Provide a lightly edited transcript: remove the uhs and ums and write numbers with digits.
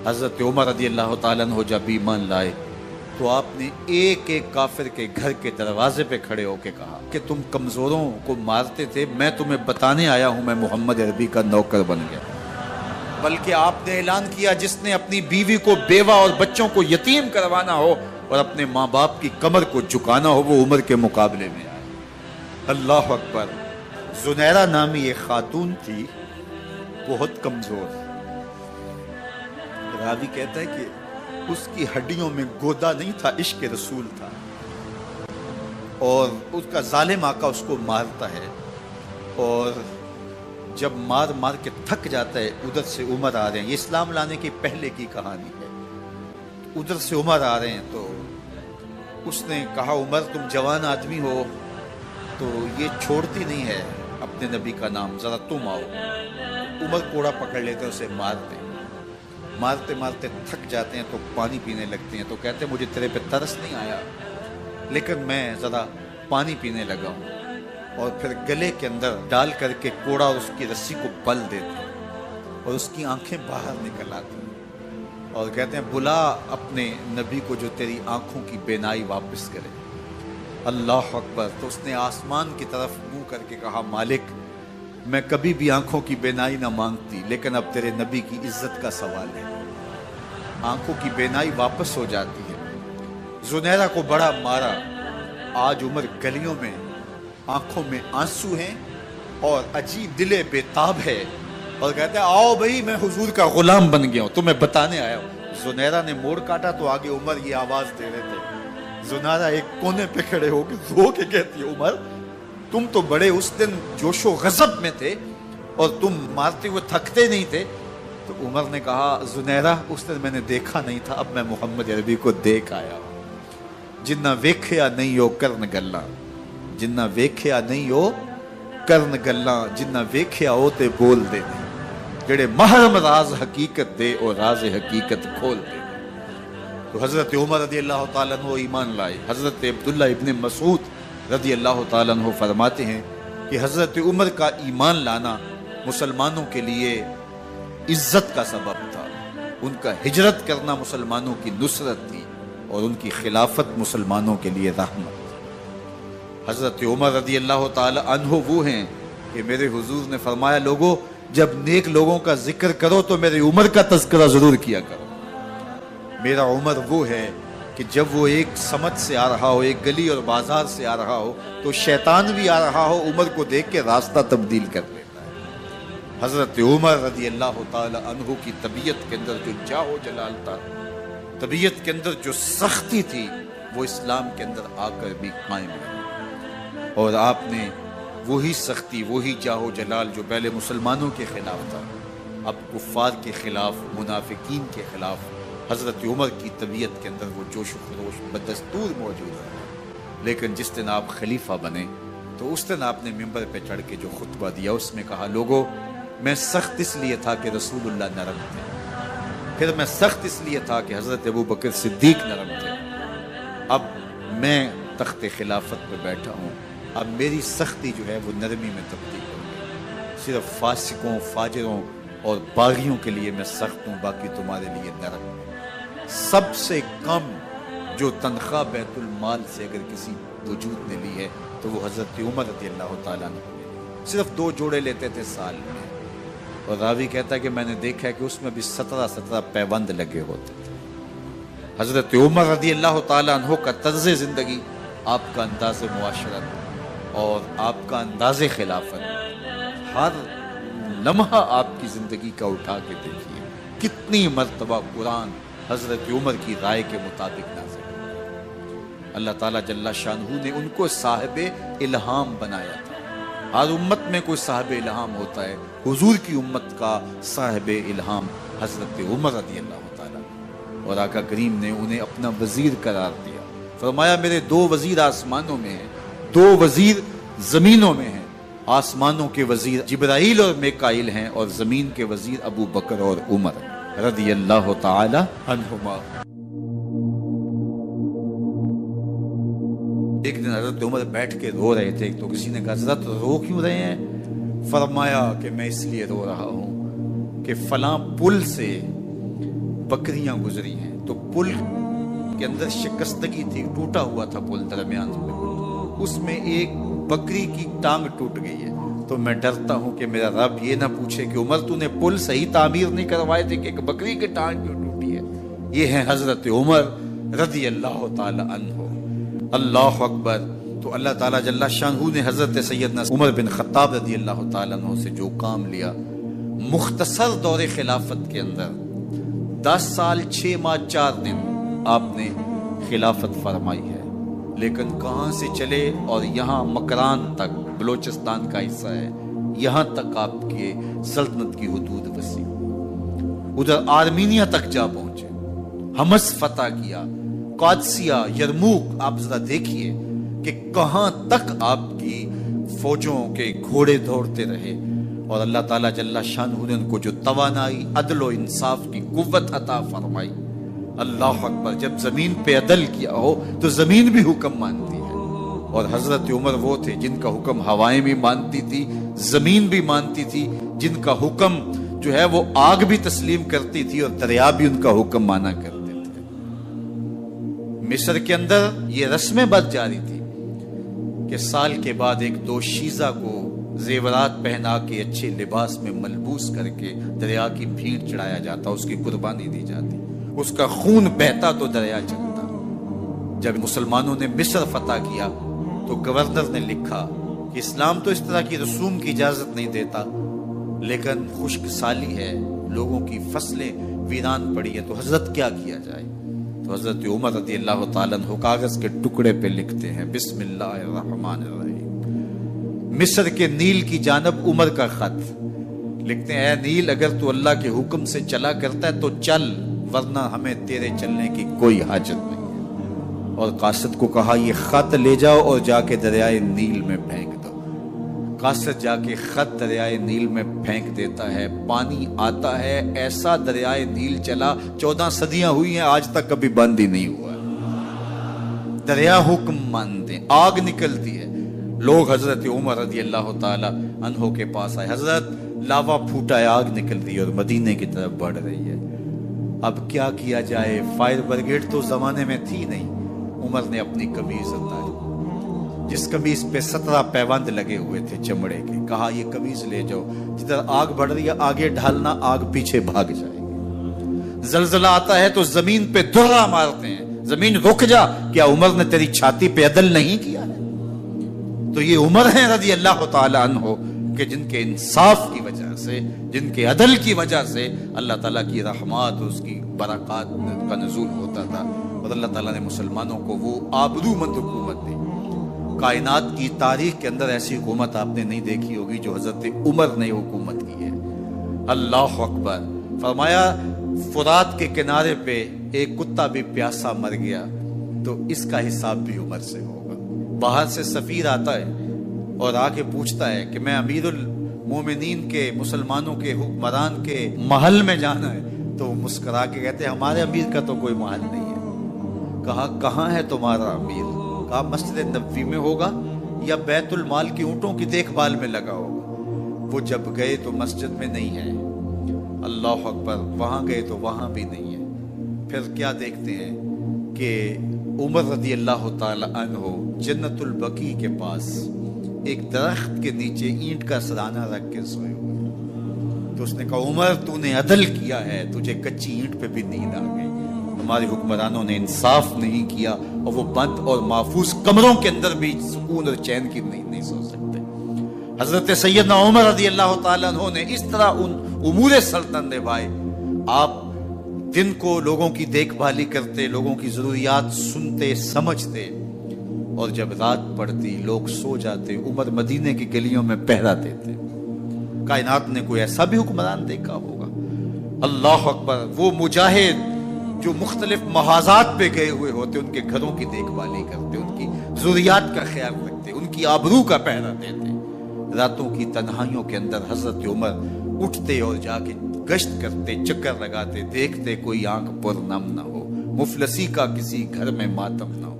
حضرت عمر رضی اللہ تعالیٰ عنہ جب ایمان لائے تو آپ نے ایک ایک کافر کے گھر کے دروازے پہ کھڑے ہو کے کہا کہ تم کمزوروں کو مارتے تھے، میں تمہیں بتانے آیا ہوں میں محمد عربی کا نوکر بن گیا۔ بلکہ آپ نے اعلان کیا جس نے اپنی بیوی کو بیوہ اور بچوں کو یتیم کروانا ہو اور اپنے ماں باپ کی کمر کو جھکانا ہو وہ عمر کے مقابلے میں آئے۔ اللہ اکبر۔ زنیرہ نامی ایک خاتون تھی، بہت کمزور، راوی کہتا ہے کہ اس کی ہڈیوں میں گودا نہیں تھا، عشق رسول تھا، اور اس کا ظالم آقا اس کو مارتا ہے، اور جب مار مار کے تھک جاتا ہے ادھر سے عمر آ رہے ہیں، یہ اسلام لانے کی پہلے کی کہانی ہے، ادھر سے عمر آ رہے ہیں تو اس نے کہا عمر تم جوان آدمی ہو تو یہ چھوڑتی نہیں ہے اپنے نبی کا نام، ذرا تم آؤ۔ عمر کوڑا پکڑ لیتے ہیں، اسے مارتے مارتے تھک جاتے ہیں تو پانی پینے لگتے ہیں، تو کہتے ہیں مجھے تیرے پہ ترس نہیں آیا لیکن میں ذرا پانی پینے لگا ہوں، اور پھر گلے کے اندر ڈال کر کے کوڑا اور اس کی رسی کو بل دیتے ہیں اور اس کی آنکھیں باہر نکل آتی ہیں اور کہتے ہیں بلا اپنے نبی کو جو تیری آنکھوں کی بینائی واپس کرے۔ اللہ اکبر۔ تو اس نے آسمان کی طرف منہ کر کے کہا مالک میں کبھی بھی آنکھوں کی بینائی نہ مانگتی لیکن اب تیرے نبی کی عزت کا سوال ہے۔ آنکھوں کی بینائی واپس ہو جاتی ہے۔ زنیرہ کو بڑا مارا، آج عمر گلیوں میں آنکھوں میں آنسو ہیں اور عجیب دل بے تاب ہے اور کہتے ہیں آؤ بھئی میں حضور کا غلام بن گیا ہوں، تمہیں بتانے آیا ہوں۔ زنیرہ نے موڑ کاٹا تو آگے عمر یہ آواز دے رہے تھے۔ زنیرہ ایک کونے پہ کھڑے ہو کے رو کے کہتی ہے عمر تم تو بڑے اس دن جوش و غضب میں تھے اور تم مارتے ہوئے تھکتے نہیں تھے۔ تو عمر نے کہا زنیرہ اس دن میں نے دیکھا نہیں تھا، اب میں محمد عربی کو دیکھ آیا ہوں۔ جنہ ویکھیا نہیں ہو کرن گلاں، جنہ ویکھیا نہیں ہو کرن گلاں، جنہ ویکھیا ہو تے بول دے جڑے محرم راز حقیقت دے اور راز حقیقت کھول دے۔ تو حضرت عمر رضی اللہ تعالیٰ عنہ ایمان لائے۔ حضرت عبداللہ ابن مسعود رضی اللہ تعالیٰ عنہ فرماتے ہیں کہ حضرت عمر کا ایمان لانا مسلمانوں کے لیے عزت کا سبب تھا، ان کا ہجرت کرنا مسلمانوں کی نصرت تھی اور ان کی خلافت مسلمانوں کے لیے رحمت تھی۔ حضرت عمر رضی اللہ تعالی عنہ وہ ہیں کہ میرے حضور نے فرمایا لوگوں جب نیک لوگوں کا ذکر کرو تو میرے عمر کا تذکرہ ضرور کیا کرو۔ میرا عمر وہ ہے کہ جب وہ ایک سمت سے آ رہا ہو، ایک گلی اور بازار سے آ رہا ہو تو شیطان بھی آ رہا ہو، عمر کو دیکھ کے راستہ تبدیل کر لیتا ہے۔ حضرت عمر رضی اللہ تعالی عنہ کی طبیعت کے اندر جو جاہ و جلال تھا، طبیعت کے اندر جو سختی تھی، وہ اسلام کے اندر آ کر بھی قائم رہی، اور آپ نے وہی سختی، وہی جاہ و جلال جو پہلے مسلمانوں کے خلاف تھا، اب کفار کے خلاف، منافقین کے خلاف حضرت عمر کی طبیعت کے اندر وہ جوش و خروش بدستور موجود ہے۔ لیکن جس دن آپ خلیفہ بنے تو اس دن آپ نے ممبر پہ چڑھ کے جو خطبہ دیا اس میں کہا لوگوں میں سخت اس لیے تھا کہ رسول اللہ نرم تھے، پھر میں سخت اس لیے تھا کہ حضرت ابو بکر صدیق نرم تھے، اب میں تخت خلافت پہ بیٹھا ہوں، اب میری سختی جو ہے وہ نرمی میں تبدیل ہو گئی، صرف فاسقوں، فاجروں اور باغیوں کے لیے میں سخت ہوں، باقی تمہارے لیے نرم ہوں۔ سب سے کم جو تنخواہ بیت المال سے اگر کسی وجود نے لی ہے تو وہ حضرت عمر رضی اللہ تعالیٰ عنہ نے صرف 2 جوڑے لیتے تھے سال میں، اور راوی کہتا ہے کہ میں نے دیکھا ہے کہ اس میں بھی 17 پیوند لگے ہوتے تھے۔ حضرت عمر رضی اللہ تعالیٰ عنہ کا طرز زندگی، آپ کا انداز معاشرت اور آپ کا انداز خلافت، ہر لمحہ آپ کی زندگی کا اٹھا کے دیکھیے کتنی مرتبہ قرآن حضرت عمر کی رائے کے مطابق نازل ہے۔ اللہ تعالیٰ جل شانہ نے ان کو صاحب الہام بنایا تھا۔ ہر امت میں کوئی صاحب الہام ہوتا ہے، حضور کی امت کا صاحب الہام حضرت عمر رضی اللہ تعالیٰ، اور آقا کریم نے انہیں اپنا وزیر قرار دیا۔ فرمایا میرے 2 وزیر آسمانوں میں ہیں، 2 وزیر زمینوں میں ہیں، آسمانوں کے وزیر جبرائیل اور میکائیل ہیں اور زمین کے وزیر ابو بکر اور عمر رضی اللہ تعالی عنہما۔ ایک دن حضرت عمر بیٹھ کے رو رہے تھے تو کسی نے کہا حضرت رو کیوں رہے ہیں؟ فرمایا کہ میں اس لیے رو رہا ہوں کہ فلاں پل سے بکریاں گزری ہیں، تو پل کے اندر شکستگی تھی، ٹوٹا ہوا تھا پل درمیان میں، اس میں ایک بکری کی ٹانگ ٹوٹ گئی ہے۔ تو میں ڈرتا ہوں کہ میرا رب یہ نہ پوچھے کہ عمر تو نے پل صحیح تعمیر نہیں کروائے تھے کہ ایک بکری کی ٹانگ کیوں ٹوٹی ہے۔ یہ ہیں حضرت عمر رضی اللہ تعالی عنہ۔ اللہ اکبر۔ تو اللہ تعالیٰ جل شانہ نے حضرت سیدنا عمر بن خطاب رضی اللہ تعالیٰ عنہ سے جو کام لیا، مختصر دور خلافت کے اندر 10 سال 6 ماہ 4 دن آپ نے خلافت فرمائی ہے، لیکن کہاں سے چلے اور یہاں مکران تک، بلوچستان کا حصہ ہے، یہاں تک آپ کے سلطنت کی حدود وسیع، ادھر آرمینیا تک جا پہنچے، حمص فتح کیا، قادسیہ، یرموک۔ آپ ذرا دیکھیے کہ کہاں تک آپ کی فوجوں کے گھوڑے دوڑتے رہے، اور اللہ تعالیٰ جل شانہ نے ان کو جو توانائی، عدل و انصاف کی قوت عطا فرمائی۔ اللہ اکبر۔ جب زمین پہ عدل کیا ہو تو زمین بھی حکم مانتی ہے، اور حضرت عمر وہ تھے جن کا حکم ہوائیں بھی مانتی تھی، زمین بھی مانتی تھی، جن کا حکم جو ہے وہ آگ بھی تسلیم کرتی تھی اور دریا بھی ان کا حکم مانا کرتے تھے۔ مصر کے اندر یہ رسمیں بد جاری تھی کہ سال کے بعد ایک دوشیزہ کو زیورات پہنا کے اچھے لباس میں ملبوس کر کے دریا کی بھیڑ چڑھایا جاتا، اس کی قربانی دی جاتی، اس کا خون بہتا تو دریا چلتا۔ جب مسلمانوں نے مصر فتح کیا تو گورنر نے لکھا کہ اسلام تو اس طرح کی رسوم کی اجازت نہیں دیتا، لیکن خشک سالی ہے، لوگوں کی فصلیں ویران پڑی ہے، تو حضرت کیا کیا جائے؟ تو حضرت عمر رضی اللہ تعالیٰ عنہ کاغذ کے ٹکڑے پہ لکھتے ہیں بسم اللہ الرحمن الرحیم، مصر کے نیل کی جانب عمر کا خط لکھتے ہیں، اے نیل اگر تو اللہ کے حکم سے چلا کرتا ہے تو چل، ورنہ ہمیں تیرے چلنے کی کوئی حاجت نہیں ہے۔ اور قاصد کو کہا یہ خط لے جاؤ اور جا کے دریائے نیل میں پھینک دو۔ قاصد جا کے خط دریائے نیل میں پھینک دیتا ہے، پانی آتا ہے، ایسا دریائے نیل چلا 14 صدیاں ہوئی ہیں آج تک کبھی بند ہی نہیں ہوا۔ دریا حکم مانتے، آگ نکلتی ہے، لوگ حضرت عمر رضی اللہ تعالی عنہ کے پاس آئے، حضرت لاوا پھوٹا ہے، آگ نکل رہی ہے اور مدینے کی طرف بڑھ رہی ہے، اب کیا کیا جائے؟ فائر بریگیڈ تو زمانے میں تھی نہیں۔ عمر نے اپنی قمیض اتاری، جس قمیض پہ 17 پیوند لگے ہوئے تھے چمڑے کے، کہا یہ قمیض لے جاؤ، جدھر آگ بڑھ رہی ہے آگے ڈھالنا، آگ پیچھے بھاگ جائے گی۔ زلزلہ آتا ہے تو زمین پہ دھرا مارتے ہیں، زمین رک جا، کیا عمر نے تیری چھاتی پہ عدل نہیں کیا ہے؟ تو یہ عمر ہیں رضی اللہ تعالی عنہ کہ جن کے انصاف کی وجہ سے، جن کے عدل کی وجہ سے اللہ تعالیٰ کی رحمات، اس کی برکات کا نزول ہوتا تھا، اور اللہ تعالیٰ نے مسلمانوں کو وہ آبرو مند حکومت دی۔ کائنات کی تاریخ کے اندر ایسی حکومت آپ نے نہیں دیکھی ہوگی جو حضرت عمر نے حکومت کی ہے۔ اللہ اکبر۔ فرمایا فرات کے کنارے پہ ایک کتا بھی پیاسا مر گیا تو اس کا حساب بھی عمر سے ہوگا۔ باہر سے سفیر آتا ہے اور آ کے پوچھتا ہے کہ میں امیر المومنین کے، مسلمانوں کے حکمران کے محل میں جانا ہے، تو وہ مسکرا کے کہتے ہیں ہمارے امیر کا تو کوئی محل نہیں ہے۔ کہا کہاں ہے تمہارا امیر؟ کہا مسجد نبوی میں ہوگا یا بیت المال کی اونٹوں کی دیکھ بھال میں لگا ہوگا۔ وہ جب گئے تو مسجد میں نہیں ہے، اللہ اکبر، وہاں گئے تو وہاں بھی نہیں ہے۔ پھر کیا دیکھتے ہیں کہ عمر رضی اللہ تعالی عنہ جنت البقیع کے پاس ایک درخت کے نیچے اینٹ کا سرانہ رکھ کے سوئے ہوئے، تو اس نے کہا عمر تو نے عدل کیا ہے، تجھے کچی اینٹ پہ بھی نیند آ گئی، ہمارے حکمرانوں نے انصاف نہیں کیا، اور وہ بند اور محفوظ کمروں کے اندر بھی سکون اور چین کی نیند نہیں سو سکتے۔ حضرت سیدنا عمر رضی اللہ تعالیٰ عنہ نے اس طرح ان امور سلطنت نبھائے۔ آپ دن کو لوگوں کی دیکھ بھالی کرتے، لوگوں کی ضروریات سنتے سمجھتے، اور جب رات پڑتی لوگ سو جاتے، عمر مدینے کی گلیوں میں پہرا دیتے۔ کائنات نے کوئی ایسا بھی حکمران دیکھا ہوگا؟ اللہ اکبر۔ وہ مجاہد جو مختلف محاذات پہ گئے ہوئے ہوتے، ان کے گھروں کی دیکھ بھالی کرتے، ان کی ضروریات کا خیال رکھتے، ان کی آبرو کا پہرا دیتے۔ راتوں کی تنہائیوں کے اندر حضرت عمر اٹھتے اور جا کے گشت کرتے، چکر لگاتے، دیکھتے کوئی آنکھ پر نم نہ ہو، مفلسی کا کسی گھر میں ماتم نہ ہو۔